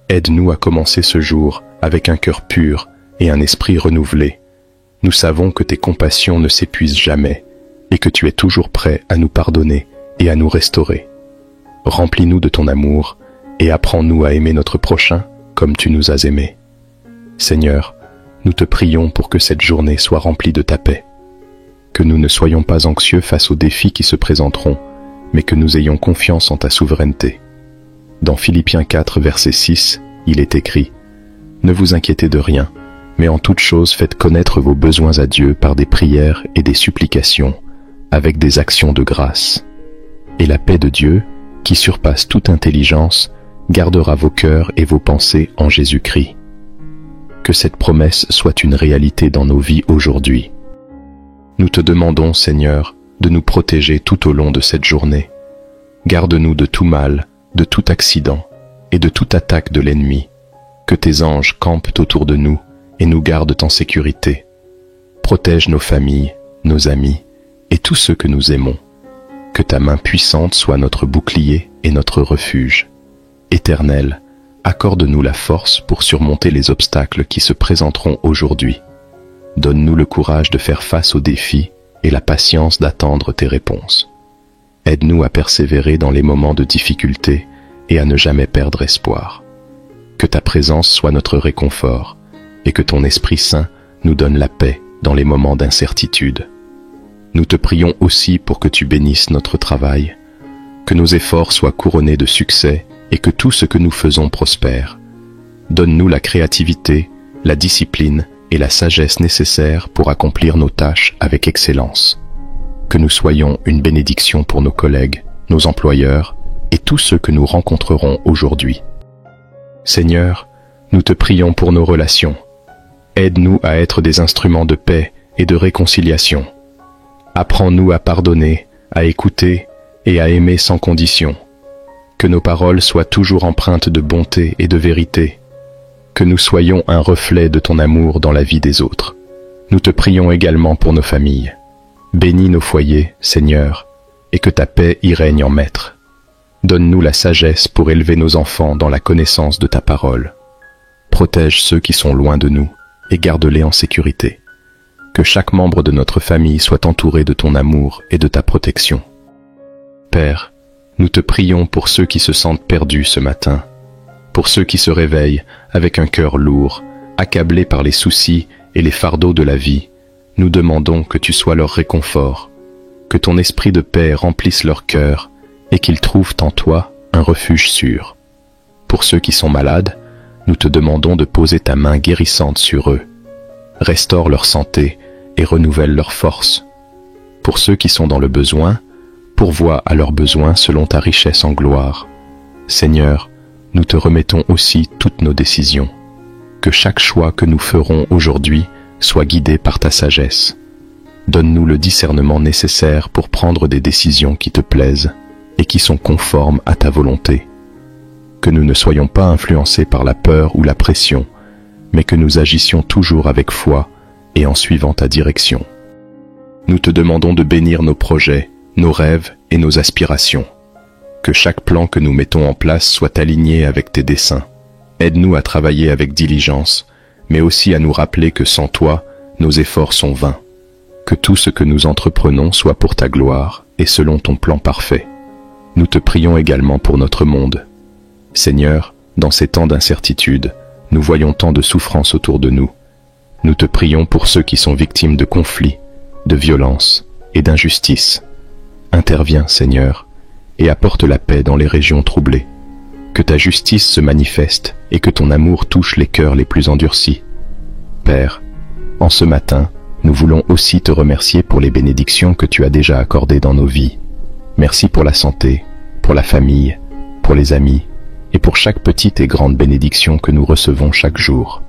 Aide-nous à commencer ce jour avec un cœur pur et un esprit renouvelé. Nous savons que tes compassions ne s'épuisent jamais et que tu es toujours prêt à nous pardonner et à nous restaurer. Remplis-nous de ton amour et apprends-nous à aimer notre prochain comme tu nous as aimés. Seigneur, nous te prions pour que cette journée soit remplie de ta paix. Que nous ne soyons pas anxieux face aux défis qui se présenteront, mais que nous ayons confiance en ta souveraineté. Dans Philippiens 4, verset 6, il est écrit « Ne vous inquiétez de rien, mais en toute chose faites connaître vos besoins à Dieu par des prières et des supplications, avec des actions de grâce. Et la paix de Dieu, qui surpasse toute intelligence, gardera vos cœurs et vos pensées en Jésus-Christ. » Que cette promesse soit une réalité dans nos vies aujourd'hui. Nous te demandons, Seigneur, de nous protéger tout au long de cette journée. Garde-nous de tout mal, de tout accident et de toute attaque de l'ennemi. Que tes anges campent autour de nous et nous gardent en sécurité. Protège nos familles, nos amis et tous ceux que nous aimons. Que ta main puissante soit notre bouclier et notre refuge. Éternel, accorde-nous la force pour surmonter les obstacles qui se présenteront aujourd'hui. Donne-nous le courage de faire face aux défis et la patience d'attendre tes réponses. Aide-nous à persévérer dans les moments de difficulté et à ne jamais perdre espoir. Que ta présence soit notre réconfort et que ton Esprit Saint nous donne la paix dans les moments d'incertitude. Nous te prions aussi pour que tu bénisses notre travail, que nos efforts soient couronnés de succès et que tout ce que nous faisons prospère. Donne-nous la créativité, la discipline et la sagesse nécessaires pour accomplir nos tâches avec excellence. Que nous soyons une bénédiction pour nos collègues, nos employeurs et tous ceux que nous rencontrerons aujourd'hui. Seigneur, nous te prions pour nos relations. Aide-nous à être des instruments de paix et de réconciliation. Apprends-nous à pardonner, à écouter et à aimer sans condition. Que nos paroles soient toujours empreintes de bonté et de vérité. Que nous soyons un reflet de ton amour dans la vie des autres. Nous te prions également pour nos familles. Bénis nos foyers, Seigneur, et que ta paix y règne en maître. Donne-nous la sagesse pour élever nos enfants dans la connaissance de ta parole. Protège ceux qui sont loin de nous et garde-les en sécurité. Que chaque membre de notre famille soit entouré de ton amour et de ta protection. Père, nous te prions pour ceux qui se sentent perdus ce matin, pour ceux qui se réveillent avec un cœur lourd, accablés par les soucis et les fardeaux de la vie. Nous demandons que tu sois leur réconfort, que ton esprit de paix remplisse leur cœur et qu'ils trouvent en toi un refuge sûr. Pour ceux qui sont malades, nous te demandons de poser ta main guérissante sur eux. Restaure leur santé et renouvelle leur force. Pour ceux qui sont dans le besoin, pourvois à leurs besoins selon ta richesse en gloire. Seigneur, nous te remettons aussi toutes nos décisions. Que chaque choix que nous ferons aujourd'hui soit guidé par ta sagesse. Donne-nous le discernement nécessaire pour prendre des décisions qui te plaisent et qui sont conformes à ta volonté. Que nous ne soyons pas influencés par la peur ou la pression, mais que nous agissions toujours avec foi et en suivant ta direction. Nous te demandons de bénir nos projets, nos rêves et nos aspirations. Que chaque plan que nous mettons en place soit aligné avec tes desseins. Aide-nous à travailler avec diligence, mais aussi à nous rappeler que sans toi, nos efforts sont vains. Que tout ce que nous entreprenons soit pour ta gloire et selon ton plan parfait. Nous te prions également pour notre monde. Seigneur, dans ces temps d'incertitude, nous voyons tant de souffrances autour de nous. Nous te prions pour ceux qui sont victimes de conflits, de violences et d'injustices. Interviens, Seigneur, et apporte la paix dans les régions troublées. Que ta justice se manifeste et que ton amour touche les cœurs les plus endurcis. Père, en ce matin, nous voulons aussi te remercier pour les bénédictions que tu as déjà accordées dans nos vies. Merci pour la santé, pour la famille, pour les amis et pour chaque petite et grande bénédiction que nous recevons chaque jour.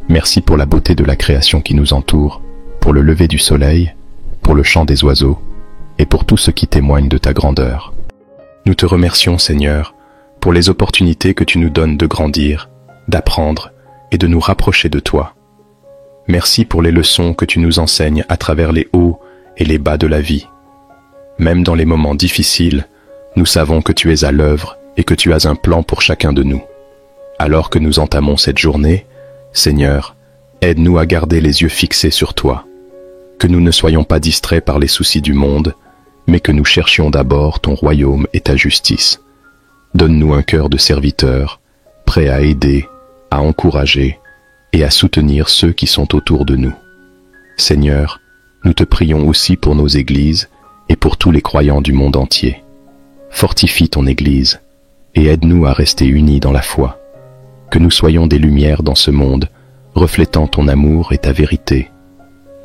Merci pour la beauté de la création qui nous entoure, pour le lever du soleil, pour le chant des oiseaux et pour tout ce qui témoigne de ta grandeur. Nous te remercions, Seigneur, pour les opportunités que tu nous donnes de grandir, d'apprendre et de nous rapprocher de toi. Merci pour les leçons que tu nous enseignes à travers les hauts et les bas de la vie. Même dans les moments difficiles, nous savons que tu es à l'œuvre et que tu as un plan pour chacun de nous. Alors que nous entamons cette journée, Seigneur, aide-nous à garder les yeux fixés sur toi. Que nous ne soyons pas distraits par les soucis du monde, mais que nous cherchions d'abord ton royaume et ta justice. Donne-nous un cœur de serviteur, prêt à aider, à encourager et à soutenir ceux qui sont autour de nous. Seigneur, nous te prions aussi pour nos églises et pour tous les croyants du monde entier. Fortifie ton Église et aide-nous à rester unis dans la foi. Que nous soyons des lumières dans ce monde, reflétant ton amour et ta vérité.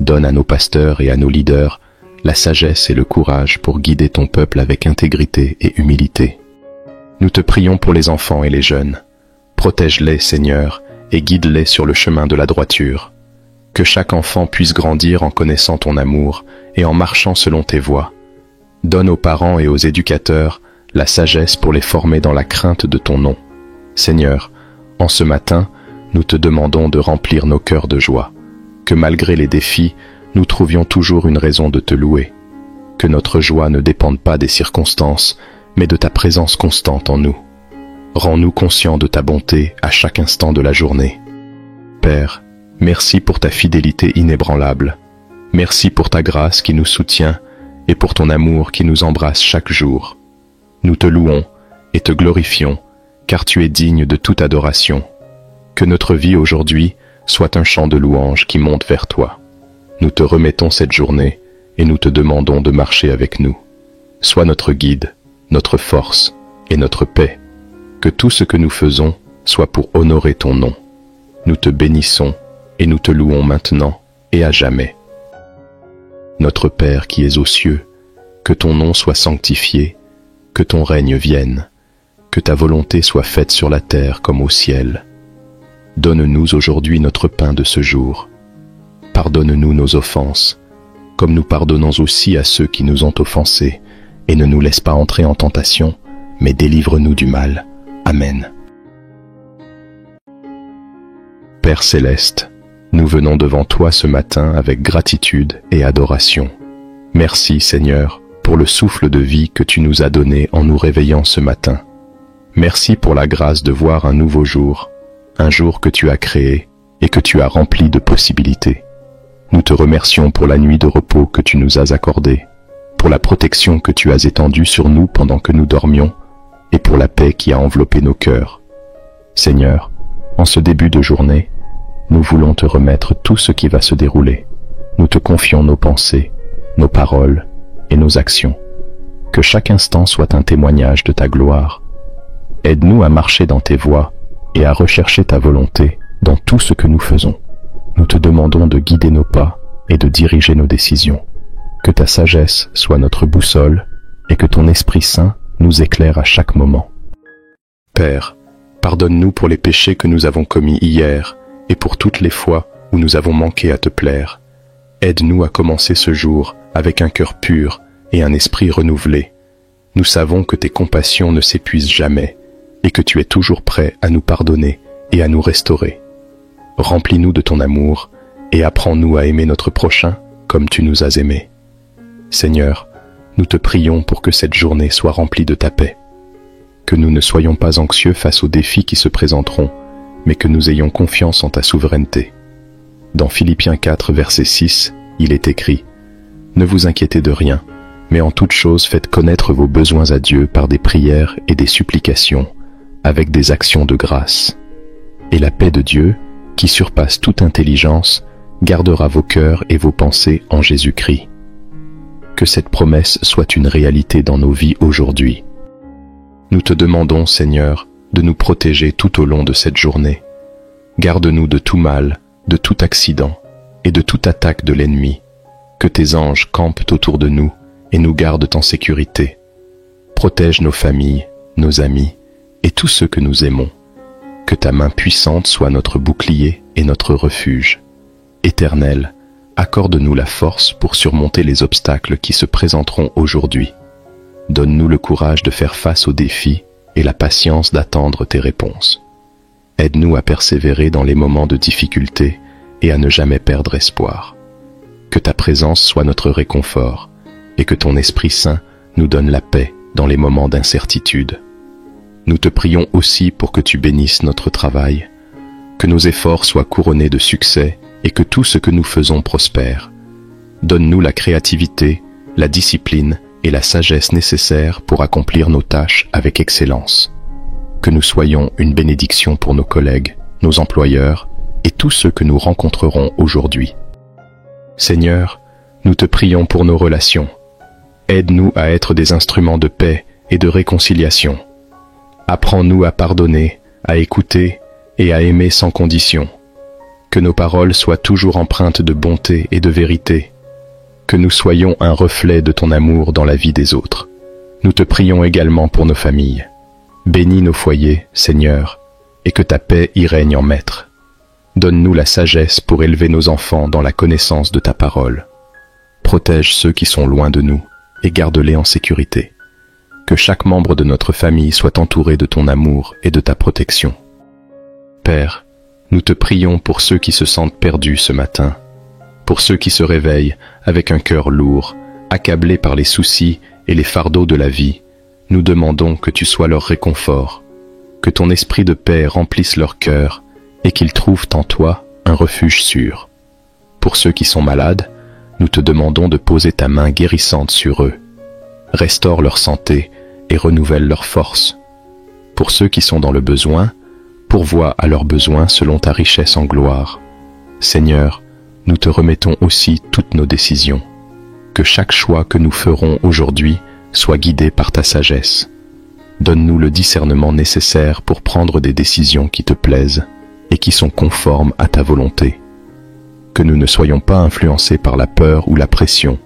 Donne à nos pasteurs et à nos leaders la sagesse et le courage pour guider ton peuple avec intégrité et humilité. Nous te prions pour les enfants et les jeunes. Protège-les, Seigneur, et guide-les sur le chemin de la droiture. Que chaque enfant puisse grandir en connaissant ton amour et en marchant selon tes voies. Donne aux parents et aux éducateurs la sagesse pour les former dans la crainte de ton nom. Seigneur, en ce matin, nous te demandons de remplir nos cœurs de joie. Que malgré les défis, nous trouvions toujours une raison de te louer. Que notre joie ne dépende pas des circonstances, mais de ta présence constante en nous. Rends-nous conscients de ta bonté à chaque instant de la journée. Père, merci pour ta fidélité inébranlable. Merci pour ta grâce qui nous soutient et pour ton amour qui nous embrasse chaque jour. Nous te louons et te glorifions, car tu es digne de toute adoration. Que notre vie aujourd'hui soit un chant de louange qui monte vers toi. Nous te remettons cette journée et nous te demandons de marcher avec nous. Sois notre guide, notre force et notre paix. Que tout ce que nous faisons soit pour honorer ton nom. Nous te bénissons et nous te louons maintenant et à jamais. Notre Père qui es aux cieux, que ton nom soit sanctifié, que ton règne vienne, que ta volonté soit faite sur la terre comme au ciel. Donne-nous aujourd'hui notre pain de ce jour. Pardonne-nous nos offenses, comme nous pardonnons aussi à ceux qui nous ont offensés, et ne nous laisse pas entrer en tentation, mais délivre-nous du mal. Amen. Père céleste, nous venons devant toi ce matin avec gratitude et adoration. Merci Seigneur pour le souffle de vie que tu nous as donné en nous réveillant ce matin. Merci pour la grâce de voir un nouveau jour, un jour que tu as créé et que tu as rempli de possibilités. Nous te remercions pour la nuit de repos que tu nous as accordée, pour la protection que tu as étendue sur nous pendant que nous dormions, et pour la paix qui a enveloppé nos cœurs. Seigneur, en ce début de journée, nous voulons te remettre tout ce qui va se dérouler. Nous te confions nos pensées, nos paroles et nos actions. Que chaque instant soit un témoignage de ta gloire. Aide-nous à marcher dans tes voies et à rechercher ta volonté dans tout ce que nous faisons. Nous te demandons de guider nos pas et de diriger nos décisions. Que ta sagesse soit notre boussole et que ton Esprit Saint nous éclaire à chaque moment. Père, pardonne-nous pour les péchés que nous avons commis hier et pour toutes les fois où nous avons manqué à te plaire. Aide-nous à commencer ce jour avec un cœur pur et un esprit renouvelé. Nous savons que tes compassions ne s'épuisent jamais et que tu es toujours prêt à nous pardonner et à nous restaurer. Remplis-nous de ton amour et apprends-nous à aimer notre prochain comme tu nous as aimés. Seigneur, nous te prions pour que cette journée soit remplie de ta paix. que nous ne soyons pas anxieux face aux défis qui se présenteront, mais que nous ayons confiance en ta souveraineté. Dans Philippiens 4, verset 6, il est écrit « Ne vous inquiétez de rien, mais en toute chose faites connaître vos besoins à Dieu par des prières et des supplications, avec des actions de grâce. Et la paix de Dieu, qui surpasse toute intelligence, gardera vos cœurs et vos pensées en Jésus-Christ. » Que cette promesse soit une réalité dans nos vies aujourd'hui. Nous te demandons, Seigneur, de nous protéger tout au long de cette journée. Garde-nous de tout mal, de tout accident et de toute attaque de l'ennemi. Que tes anges campent autour de nous et nous gardent en sécurité. Protège nos familles, nos amis et tous ceux que nous aimons. Que ta main puissante soit notre bouclier et notre refuge. Éternel, accorde-nous la force pour surmonter les obstacles qui se présenteront aujourd'hui. Donne-nous le courage de faire face aux défis et la patience d'attendre tes réponses. Aide-nous à persévérer dans les moments de difficulté et à ne jamais perdre espoir. Que ta présence soit notre réconfort et que ton Esprit Saint nous donne la paix dans les moments d'incertitude. Nous te prions aussi pour que tu bénisses notre travail, que nos efforts soient couronnés de succès et que tout ce que nous faisons prospère. Donne-nous la créativité, la discipline et la sagesse nécessaires pour accomplir nos tâches avec excellence. Que nous soyons une bénédiction pour nos collègues, nos employeurs et tous ceux que nous rencontrerons aujourd'hui. Seigneur, nous te prions pour nos relations. Aide-nous à être des instruments de paix et de réconciliation. Apprends-nous à pardonner, à écouter et à aimer sans condition. Que nos paroles soient toujours empreintes de bonté et de vérité. Que nous soyons un reflet de ton amour dans la vie des autres. Nous te prions également pour nos familles. Bénis nos foyers, Seigneur, et que ta paix y règne en maître. Donne-nous la sagesse pour élever nos enfants dans la connaissance de ta parole. Protège ceux qui sont loin de nous et garde-les en sécurité. Que chaque membre de notre famille soit entouré de ton amour et de ta protection. Père, nous te prions pour ceux qui se sentent perdus ce matin, pour ceux qui se réveillent avec un cœur lourd, accablés par les soucis et les fardeaux de la vie. Nous demandons que tu sois leur réconfort, que ton esprit de paix remplisse leur cœur et qu'ils trouvent en toi un refuge sûr. Pour ceux qui sont malades, nous te demandons de poser ta main guérissante sur eux. Restaure leur santé et renouvelle leur force. Pour ceux qui sont dans le besoin, pourvois à leurs besoins selon ta richesse en gloire. Seigneur, nous te remettons aussi toutes nos décisions. Que chaque choix que nous ferons aujourd'hui soit guidé par ta sagesse. Donne-nous le discernement nécessaire pour prendre des décisions qui te plaisent et qui sont conformes à ta volonté. Que nous ne soyons pas influencés par la peur ou la pression,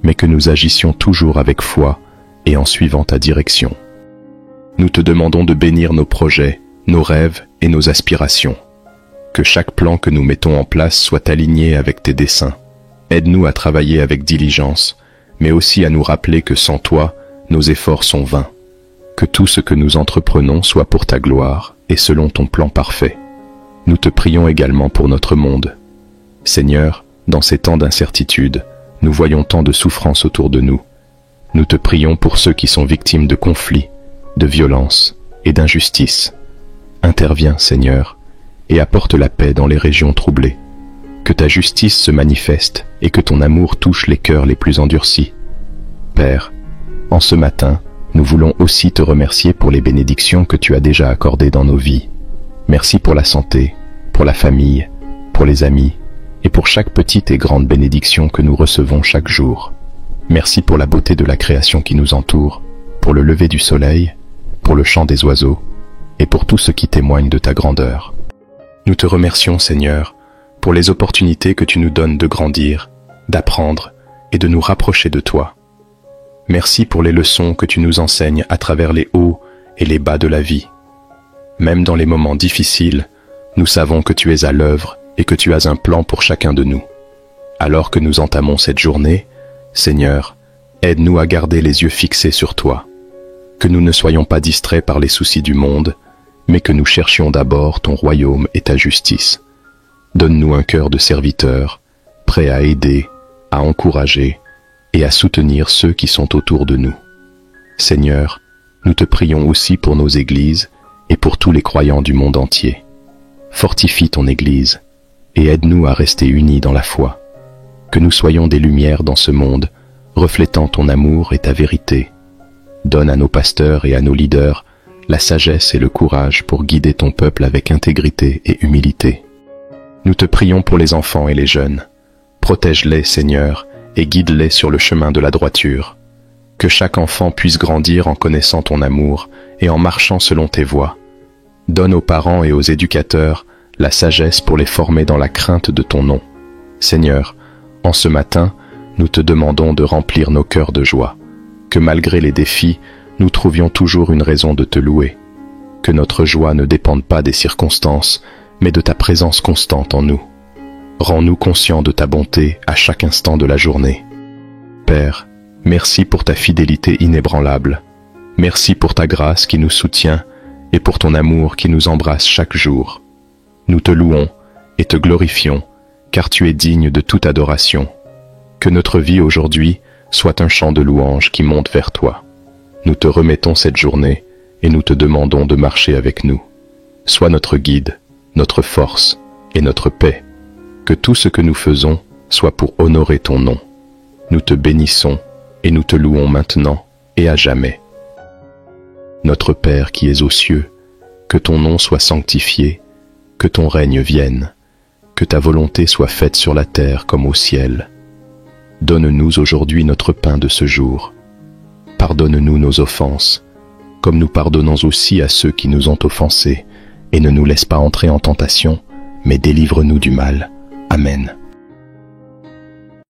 mais que nous agissions toujours avec foi et en suivant ta direction. Nous te demandons de bénir nos projets, nos rêves et nos aspirations. Que chaque plan que nous mettons en place soit aligné avec tes desseins. Aide-nous à travailler avec diligence, mais aussi à nous rappeler que sans toi, nos efforts sont vains. Que tout ce que nous entreprenons soit pour ta gloire et selon ton plan parfait. Nous te prions également pour notre monde. Seigneur, dans ces temps d'incertitude, nous voyons tant de souffrances autour de nous. Nous te prions pour ceux qui sont victimes de conflits, de violences et d'injustices. Interviens, Seigneur, et apporte la paix dans les régions troublées. Que ta justice se manifeste et que ton amour touche les cœurs les plus endurcis. Père, en ce matin, nous voulons aussi te remercier pour les bénédictions que tu as déjà accordées dans nos vies. Merci pour la santé, pour la famille, pour les amis et pour chaque petite et grande bénédiction que nous recevons chaque jour. Merci pour la beauté de la création qui nous entoure, pour le lever du soleil, pour le chant des oiseaux et pour tout ce qui témoigne de ta grandeur. Nous te remercions, Seigneur, pour les opportunités que tu nous donnes de grandir, d'apprendre et de nous rapprocher de toi. Merci pour les leçons que tu nous enseignes à travers les hauts et les bas de la vie. Même dans les moments difficiles, nous savons que tu es à l'œuvre et que tu as un plan pour chacun de nous. Alors que nous entamons cette journée, Seigneur, aide-nous à garder les yeux fixés sur toi. Que nous ne soyons pas distraits par les soucis du monde, mais que nous cherchions d'abord ton royaume et ta justice. Donne-nous un cœur de serviteur, prêt à aider, à encourager et à soutenir ceux qui sont autour de nous. Seigneur, nous te prions aussi pour nos églises et pour tous les croyants du monde entier. Fortifie ton Église et aide-nous à rester unis dans la foi. Que nous soyons des lumières dans ce monde, reflétant ton amour et ta vérité. Donne à nos pasteurs et à nos leaders la sagesse et le courage pour guider ton peuple avec intégrité et humilité. Nous te prions pour les enfants et les jeunes. Protège-les, Seigneur, et guide-les sur le chemin de la droiture. Que chaque enfant puisse grandir en connaissant ton amour et en marchant selon tes voies. Donne aux parents et aux éducateurs la sagesse pour les former dans la crainte de ton nom. Seigneur, en ce matin, nous te demandons de remplir nos cœurs de joie. Que malgré les défis, nous trouvions toujours une raison de te louer. Que notre joie ne dépende pas des circonstances, mais de ta présence constante en nous. Rends-nous conscients de ta bonté à chaque instant de la journée. Père, merci pour ta fidélité inébranlable. Merci pour ta grâce qui nous soutient et pour ton amour qui nous embrasse chaque jour. Nous te louons et te glorifions, car tu es digne de toute adoration. Que notre vie aujourd'hui soit un chant de louange qui monte vers toi. Nous te remettons cette journée et nous te demandons de marcher avec nous. Sois notre guide, notre force et notre paix. Que tout ce que nous faisons soit pour honorer ton nom. Nous te bénissons et nous te louons maintenant et à jamais. Notre Père qui es aux cieux, que ton nom soit sanctifié, que ton règne vienne, que ta volonté soit faite sur la terre comme au ciel. Donne-nous aujourd'hui notre pain de ce jour. Pardonne-nous nos offenses, comme nous pardonnons aussi à ceux qui nous ont offensés, et ne nous laisse pas entrer en tentation, mais délivre-nous du mal. Amen.